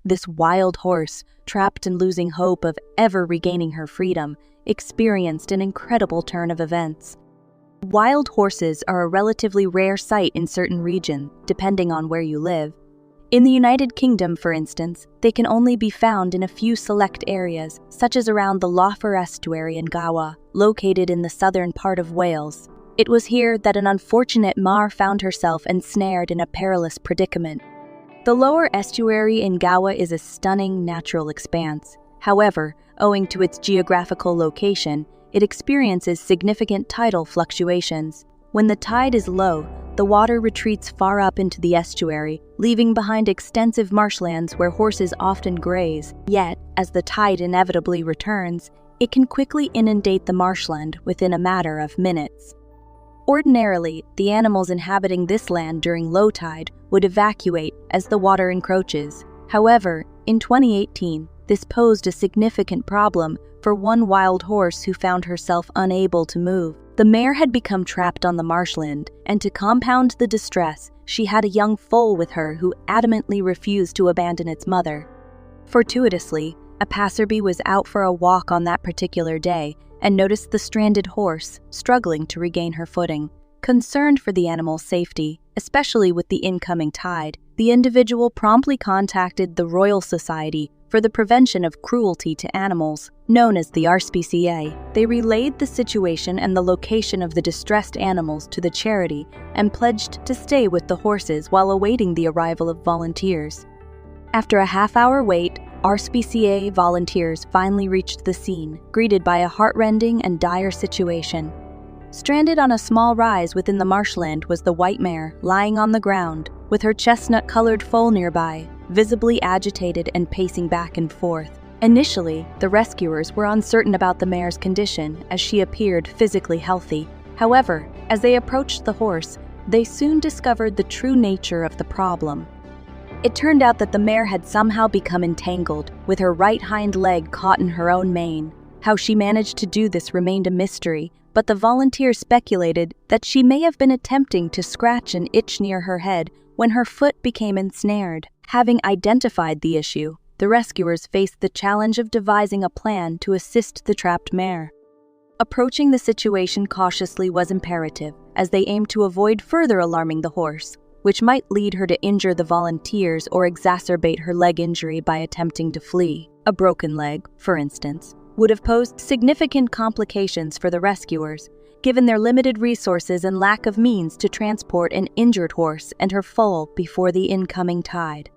This wild horse, trapped and losing hope of ever regaining her freedom, experienced an incredible turn of events. Wild horses are a relatively rare sight in certain regions, depending on where you live. In the United Kingdom, for instance, they can only be found in a few select areas, such as around the Lougher estuary in Gowa, located in the southern part of Wales. It was here that an unfortunate Mar found herself ensnared in a perilous predicament. The lower estuary in Gowa is a stunning natural expanse. However, owing to its geographical location, it experiences significant tidal fluctuations. When the tide is low, the water retreats far up into the estuary, leaving behind extensive marshlands where horses often graze. Yet, as the tide inevitably returns, it can quickly inundate the marshland within a matter of minutes. Ordinarily, the animals inhabiting this land during low tide would evacuate as the water encroaches. However, in 2018, this posed a significant problem for one wild horse who found herself unable to move. The mare had become trapped on the marshland, and to compound the distress, she had a young foal with her who adamantly refused to abandon its mother. Fortuitously, a passerby was out for a walk on that particular day and noticed the stranded horse struggling to regain her footing. Concerned for the animal's safety, especially with the incoming tide, the individual promptly contacted the Royal Society for the Prevention of Cruelty to Animals, known as the RSPCA. They relayed the situation and the location of the distressed animals to the charity and pledged to stay with the horses while awaiting the arrival of volunteers. After a half-hour wait, RSPCA volunteers finally reached the scene, greeted by a heartrending and dire situation. Stranded on a small rise within the marshland was the white mare, lying on the ground, with her chestnut-colored foal nearby, visibly agitated and pacing back and forth. Initially, the rescuers were uncertain about the mare's condition, as she appeared physically healthy. However, as they approached the horse, they soon discovered the true nature of the problem. It turned out that the mare had somehow become entangled, with her right hind leg caught in her own mane. How she managed to do this remained a mystery, but the volunteers speculated that she may have been attempting to scratch an itch near her head when her foot became ensnared. Having identified the issue, the rescuers faced the challenge of devising a plan to assist the trapped mare. Approaching the situation cautiously was imperative, as they aimed to avoid further alarming the horse, which might lead her to injure the volunteers or exacerbate her leg injury by attempting to flee. A broken leg, for instance, would have posed significant complications for the rescuers, given their limited resources and lack of means to transport an injured horse and her foal before the incoming tide.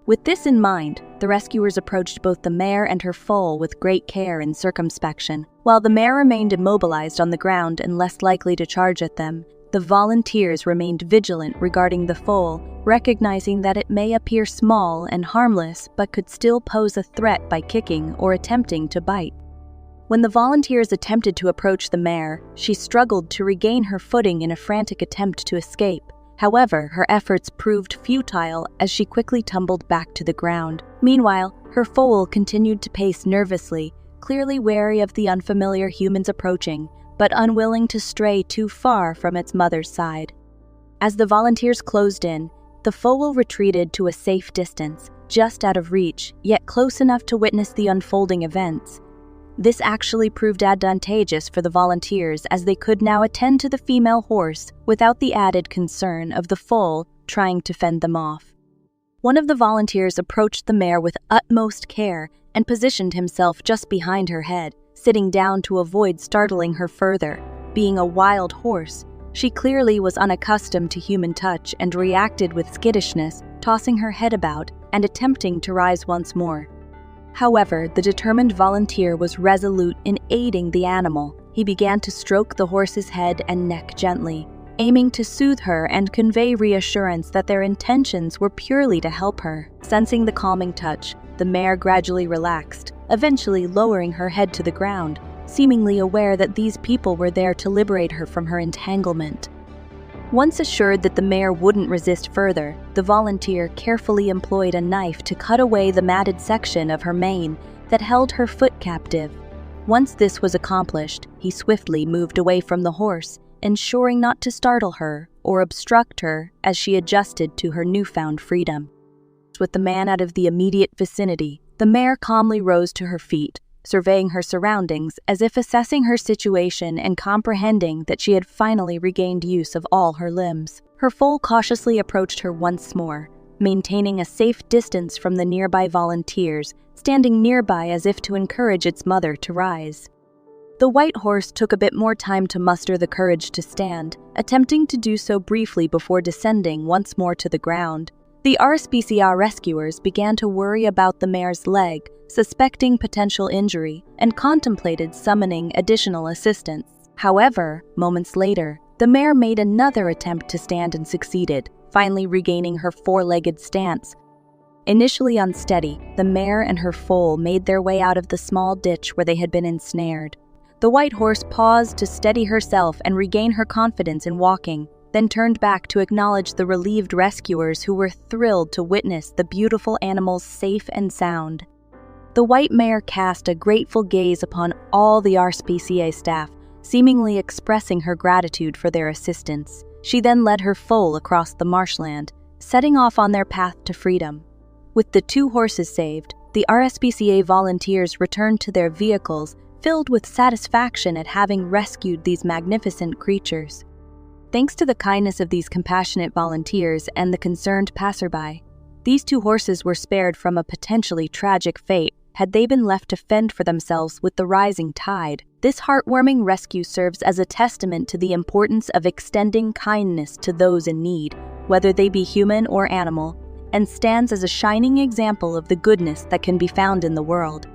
With this in mind, the rescuers approached both the mare and her foal with great care and circumspection. While the mare remained immobilized on the ground and less likely to charge at them, the volunteers remained vigilant regarding the foal, recognizing that it may appear small and harmless but could still pose a threat by kicking or attempting to bite. When the volunteers attempted to approach the mare, she struggled to regain her footing in a frantic attempt to escape. However, her efforts proved futile as she quickly tumbled back to the ground. Meanwhile, her foal continued to pace nervously, clearly wary of the unfamiliar humans approaching, but unwilling to stray too far from its mother's side. As the volunteers closed in, the foal retreated to a safe distance, just out of reach, yet close enough to witness the unfolding events. This actually proved advantageous for the volunteers, as they could now attend to the female horse without the added concern of the foal trying to fend them off. One of the volunteers approached the mare with utmost care and positioned himself just behind her head, sitting down to avoid startling her further. Being a wild horse, she clearly was unaccustomed to human touch and reacted with skittishness, tossing her head about and attempting to rise once more. However, the determined volunteer was resolute in aiding the animal. He began to stroke the horse's head and neck gently, aiming to soothe her and convey reassurance that their intentions were purely to help her. Sensing the calming touch, the mare gradually relaxed, eventually lowering her head to the ground, seemingly aware that these people were there to liberate her from her entanglement. Once assured that the mare wouldn't resist further, the volunteer carefully employed a knife to cut away the matted section of her mane that held her foot captive. Once this was accomplished, he swiftly moved away from the horse, ensuring not to startle her or obstruct her as she adjusted to her newfound freedom. with the man out of the immediate vicinity, the mare calmly rose to her feet, surveying her surroundings as if assessing her situation and comprehending that she had finally regained use of all her limbs. Her foal cautiously approached her once more, maintaining a safe distance from the nearby volunteers, standing nearby as if to encourage its mother to rise. The white horse took a bit more time to muster the courage to stand, attempting to do so briefly before descending once more to the ground. The RSPCA rescuers began to worry about the mare's leg, suspecting potential injury, and contemplated summoning additional assistance. However, moments later, the mare made another attempt to stand and succeeded, finally regaining her four-legged stance. Initially unsteady, the mare and her foal made their way out of the small ditch where they had been ensnared. The white horse paused to steady herself and regain her confidence in walking, then turned back to acknowledge the relieved rescuers who were thrilled to witness the beautiful animals safe and sound. The white mare cast a grateful gaze upon all the RSPCA staff, seemingly expressing her gratitude for their assistance. She then led her foal across the marshland, setting off on their path to freedom. With the two horses saved, the RSPCA volunteers returned to their vehicles, filled with satisfaction at having rescued these magnificent creatures. Thanks to the kindness of these compassionate volunteers and the concerned passerby, these two horses were spared from a potentially tragic fate had they been left to fend for themselves with the rising tide. This heartwarming rescue serves as a testament to the importance of extending kindness to those in need, whether they be human or animal, and stands as a shining example of the goodness that can be found in the world.